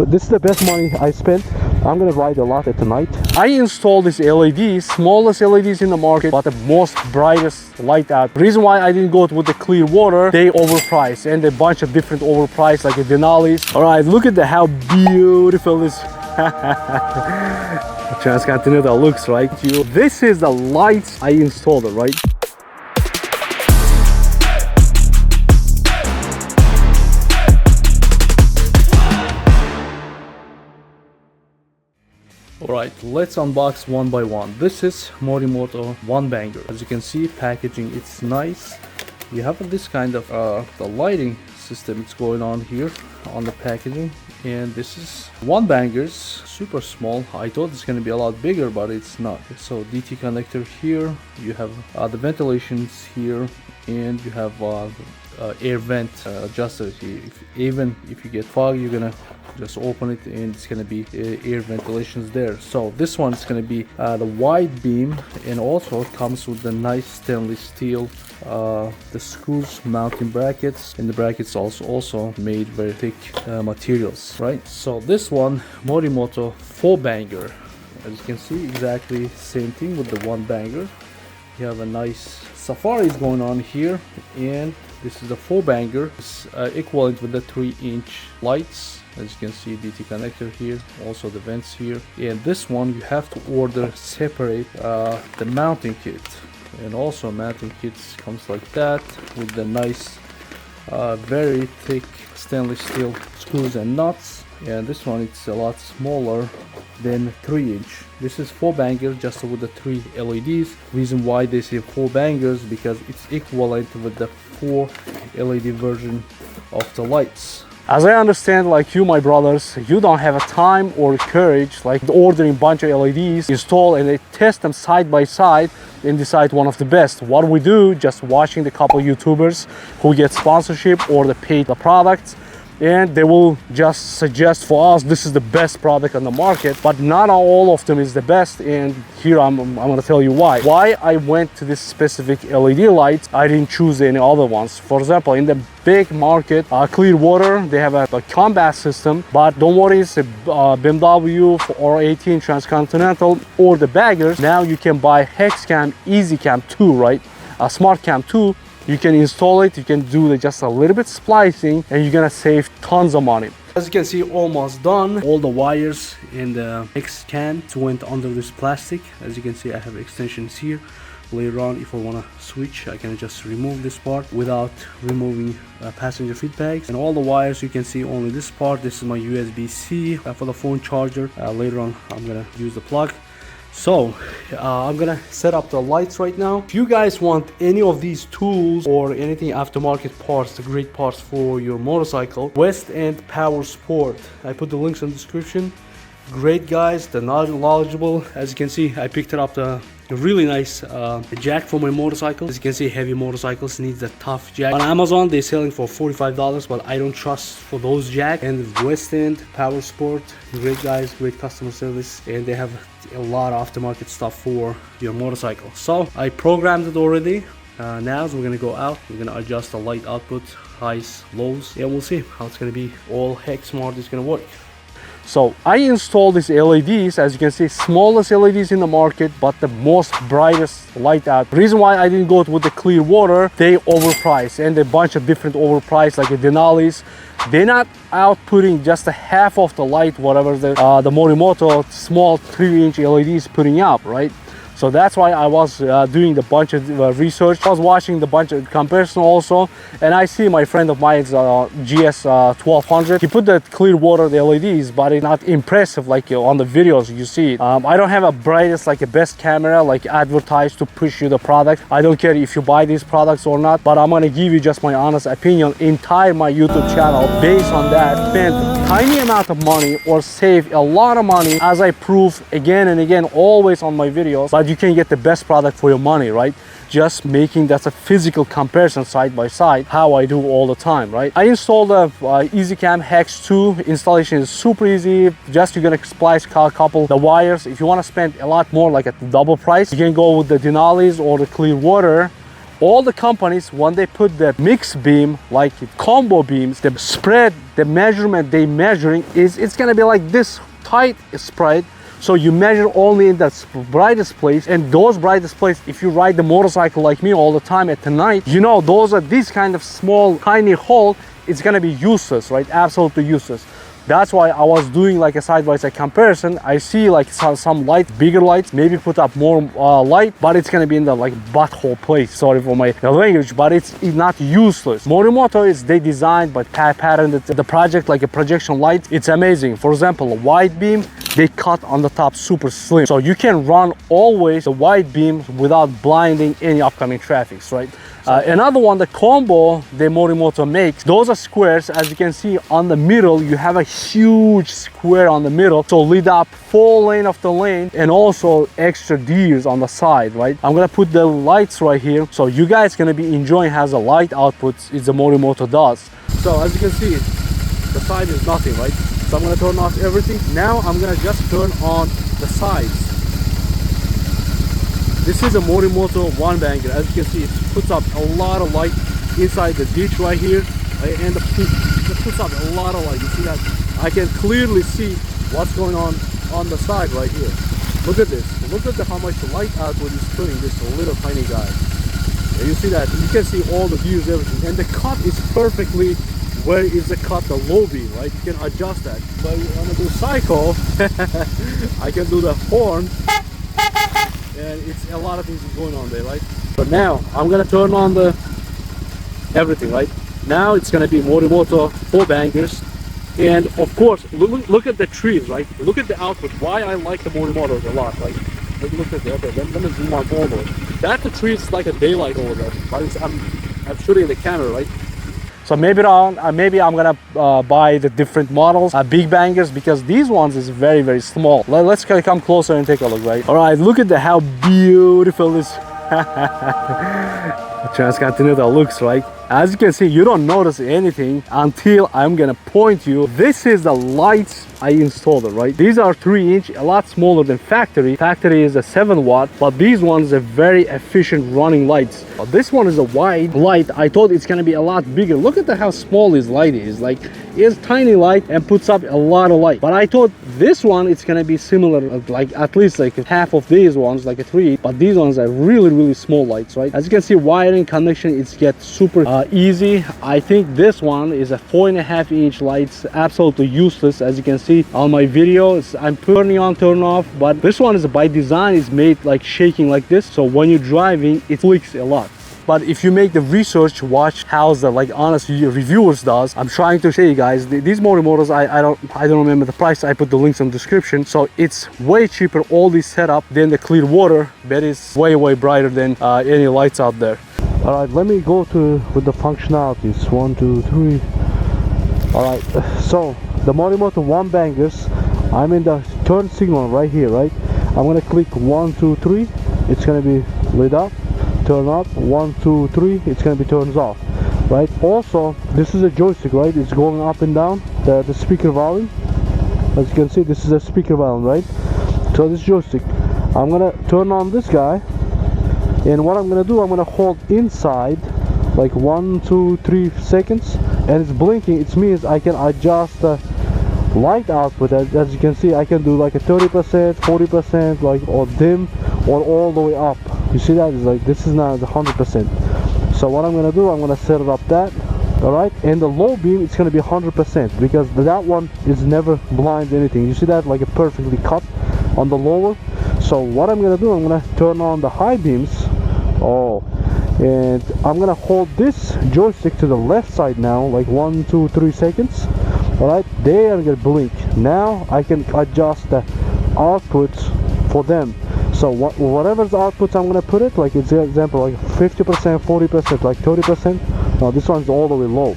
But this is the best money I spent. I'm gonna ride a lot at the night. I installed these LEDs, smallest LEDs in the market, but the most brightest light out. The reason why I didn't go with the clear water, they overpriced, and a bunch of different overpriced like the Denalis. All right, look at how beautiful this Transcontinental looks, right? This is the lights I installed, right? Alright, let's unbox one by one. This is Morimoto 1Banger. As you can see, packaging, it's nice. You have this kind of the lighting system it's going on here on the packaging, and this is 1Banger's super small. I thought it's going to be a lot bigger, but it's not. So DT connector here, you have the ventilations here, and you have air vent adjuster here. Even if you get fog, you're gonna just open it and it's gonna be air ventilations there. So this one is gonna be the wide beam, and also it comes with the nice stainless steel the screws, mounting brackets, and the brackets also made very thick materials, right? So this one, Morimoto 4Banger, as you can see, exactly same thing with the 1Banger. You have a nice safaris going on here, and this is the 4Banger. It's equivalent with the 3-inch lights. As you can see, DT connector here, also the vents here. And this one you have to order separate the mounting kit, and also mounting kits comes like that with the nice very thick stainless steel screws and nuts. And this one, it's a lot smaller than 3-inch. This is 4Banger, just with the 3 LEDs. Reason why they say 4Bangers, because it's equivalent with the 4 LED version of the lights. As I understand, like you, my brothers, you don't have a time or courage like ordering a bunch of LEDs, install and they test them side by side and decide one of the best. What we do, just watching the couple YouTubers who get sponsorship or they pay the products, and they will just suggest for us this is the best product on the market, but not all of them is the best. And here I'm gonna tell you why I went to this specific LED lights. I didn't choose any other ones. For example, in the big market, Clearwater, they have a combat system, but don't worry, it's a BMW R18 Transcontinental or the Baggers. Now you can buy HexCam EasyCam 2, right? Smart Cam 2. You can install it, you can do just a little bit splicing, and you're gonna save tons of money. As you can see, almost done. All the wires in the HexCam went under this plastic. As you can see, I have extensions here. Later on, if I want to switch, I can just remove this part without removing passenger feed bags. And all the wires, you can see only this part. This is my USB-C for the phone charger. Later on, I'm gonna use the plug. So I'm gonna set up the lights right now. If you guys want any of these tools or anything aftermarket parts, the great parts for your motorcycle, West End Power Sport, I put the links in the description. Great guys, they're knowledgeable. As you can see, I picked up the really nice jack for my motorcycle. As you can see, heavy motorcycles needs a tough jack. On Amazon, they're selling for $45, but I don't trust for those jack. And West End Power Sport, great guys, great customer service, and they have a lot of aftermarket stuff for your motorcycle. So I programmed it already. Now so we're gonna go out, we're gonna adjust the light output, highs, lows, and we'll see how it's gonna be. All heck smart is gonna work. So I installed these LEDs, as you can see, smallest LEDs in the market, but the most brightest light out. The reason why I didn't go with the clear water, they overpriced, and a bunch of different overpriced like the Denalis. They're not outputting just a half of the light, whatever the Morimoto small 3-inch LEDs putting out, right? So that's why I was doing the bunch of research. I was watching the bunch of comparison also, and I see my friend of mine's GS 1200. He put the clear water, the LEDs, but it's not impressive like on the videos you see it. I don't have a brightest like a best camera like advertised to push you the product. I don't care if you buy these products or not, but I'm gonna give you just my honest opinion. Entire my YouTube channel based on that. Spend tiny amount of money or save a lot of money, as I prove again and again always on my videos. But you can get the best product for your money, right? Just making that's a physical comparison side by side, how I do all the time, right? I installed a EasyCam Hex 2. Installation is super easy. Just you're gonna splice a couple the wires. If you want to spend a lot more, like at the double price, you can go with the Denalis or the clear water. all the companies, when they put the mixed beam, like combo beams, the spread, the measurement they measuring is, it's gonna be like this tight spread. So you measure only in the brightest place, and those brightest place, if you ride the motorcycle like me all the time at the night, you know, those are these kind of small tiny hole, it's gonna be useless, right? Absolutely useless. That's why I was doing like a side-by-side comparison. I see like some lights, bigger lights, maybe put up more light, but it's gonna be in the like butthole place. Sorry for my language, but it's not useless. Morimoto is, they designed but patterned the project like a projection light. It's amazing. For example, a wide beam, they cut on the top super slim, so you can run always the wide beam without blinding any upcoming traffics, right? Another one, the combo the Morimoto makes, those are squares. As you can see on the middle, you have a huge square on the middle, so lit up full lane of the lane, and also extra deers on the side, right? I'm gonna put the lights right here, so you guys gonna be enjoying how the light outputs is the Morimoto does. So as you can see, the side is nothing, right? So I'm gonna turn off everything. Now I'm gonna just turn on the sides. This is a Morimoto 1Banger. As you can see, it puts up a lot of light inside the ditch right here, and it puts up a lot of light. You see that? I can clearly see what's going on the side right here. Look at this. Look at how much light output is putting this little tiny guy. And you see that? You can see all the views, everything, and the cut is perfectly where is the cut, the low beam, right? You can adjust that. So I'm gonna do cycle. I can do the horn. And it's a lot of things going on there, right? But now I'm gonna turn on the everything, right? Now it's gonna be Morimoto 4Bangers, and of course look at the trees, right? Look at the output. Why I like the Morimotos a lot, right? Look at the other. Let me zoom out over. That the tree is like a daylight over there, but it's, I'm shooting the camera, right? So maybe I'm gonna buy the different models, big bangers, because these ones is very, very small. Let's come closer and take a look, right? All right, look at how beautiful this Transcontinental looks, right? As you can see, you don't notice anything until I'm gonna point you. This is the lights I installed, right? These are 3-inch, a lot smaller than factory. Factory is a 7-watt, but these ones are very efficient running lights. This one is a wide light. I thought it's gonna be a lot bigger. Look at how small this light is. Like, it's tiny light and puts up a lot of light. But I thought this one it's gonna be similar, like at least like half of these ones, like a 3. But these ones are really, really small lights, right? As you can see, wiring connection, it's get super easy. I think this one is a 4.5-inch lights, absolutely useless. As you can see on my videos, I'm turning on, turn off, but this one is by design is made like shaking like this, so when you're driving it flicks a lot. But if you make the research, watch how the like honest reviewers does. I'm trying to show you guys these Morimotos. I don't remember the price. I put the links in the description. So it's way cheaper all this setup than the clear water, but it's way brighter than any lights out there. All right, let me go with the functionalities. 1, 2, 3. All right, so the Morimoto 1Bangers, I'm in the turn signal right here, right? I'm gonna click 1, 2, 3. It's gonna be lit up, turn up. 1, 2, 3. It's gonna be turns off, right? Also, this is a joystick, right? It's going up and down the speaker volume. As you can see, this is a speaker volume, right? So this joystick, I'm gonna turn on this guy. And what I'm gonna do, I'm gonna hold inside like 1, 2, 3 seconds, and it's blinking. It means I can adjust the light output. As you can see, I can do like a 30%, 40%, like, or dim, or all the way up. You see that? It's like, this is now the 100%. So what I'm gonna do, I'm gonna set it up that. All right, and the low beam, it's gonna be 100%, because that one is never blind anything. You see that? Like a perfectly cut on the lower. So what I'm gonna do, I'm gonna turn on the high beams. And I'm gonna hold this joystick to the left side now, like 1, 2, 3 seconds. All right, they are gonna blink. Now I can adjust the outputs for them. So whatever the outputs I'm gonna put it, like it's an example, like 50%, 40%, like 30%. Now this one's all the way low,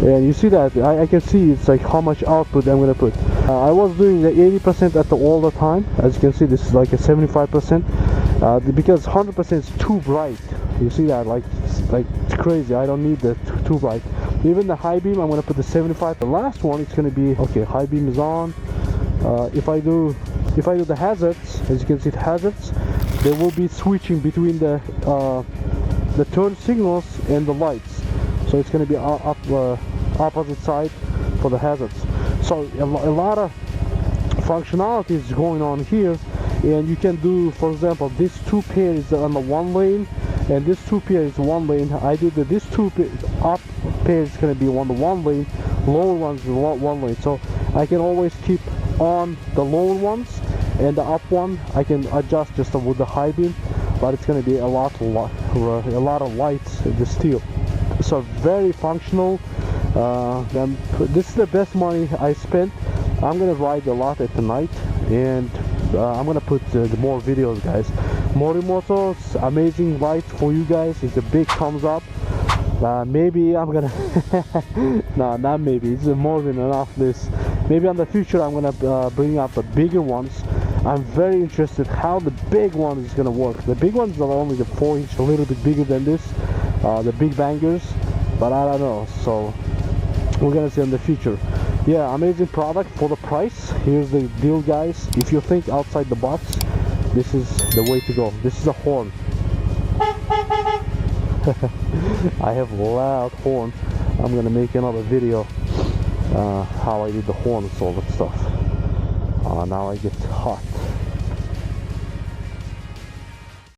and you see that I can see it's like how much output I'm gonna put. I was doing the 80% at all the time. As you can see, this is like a 75%, because 100% is too bright. You see that? Like it's crazy. I don't need the too bright. Even the high beam, I'm gonna put the 75. The last one, it's gonna be okay. High beam is on. If I do the hazards, as you can see, the hazards, they will be switching between the the turn signals and the lights. So it's going to be opposite side for the hazards. So a lot of functionality is going on here, and you can do, for example, this two pair is on the one lane, and this two pair is one lane. I did this two up pair is going to be on the one lane, lower ones one lane. So I can always keep on the lower ones, and the up one I can adjust just with the high beam, but it's going to be a lot of lights in the steel. So very functional. This is the best money I spent. I'm gonna ride a lot at the night, and I'm gonna put more videos, guys. Morimoto's amazing light for you guys. It's a big thumbs up. Maybe I'm gonna no, not maybe, it's more than enough. This maybe in the future I'm gonna bring up the bigger ones. I'm very interested how the big one is gonna work. The big ones are only the 4-inch, a little bit bigger than this, the big bangers, but I don't know. So we're gonna see in the future. Yeah, amazing product for the price. Here's the deal, guys. If you think outside the box, this is the way to go. This is a horn. I have loud horn. I'm gonna make another video how I did the horn and all that stuff. Now I get hot.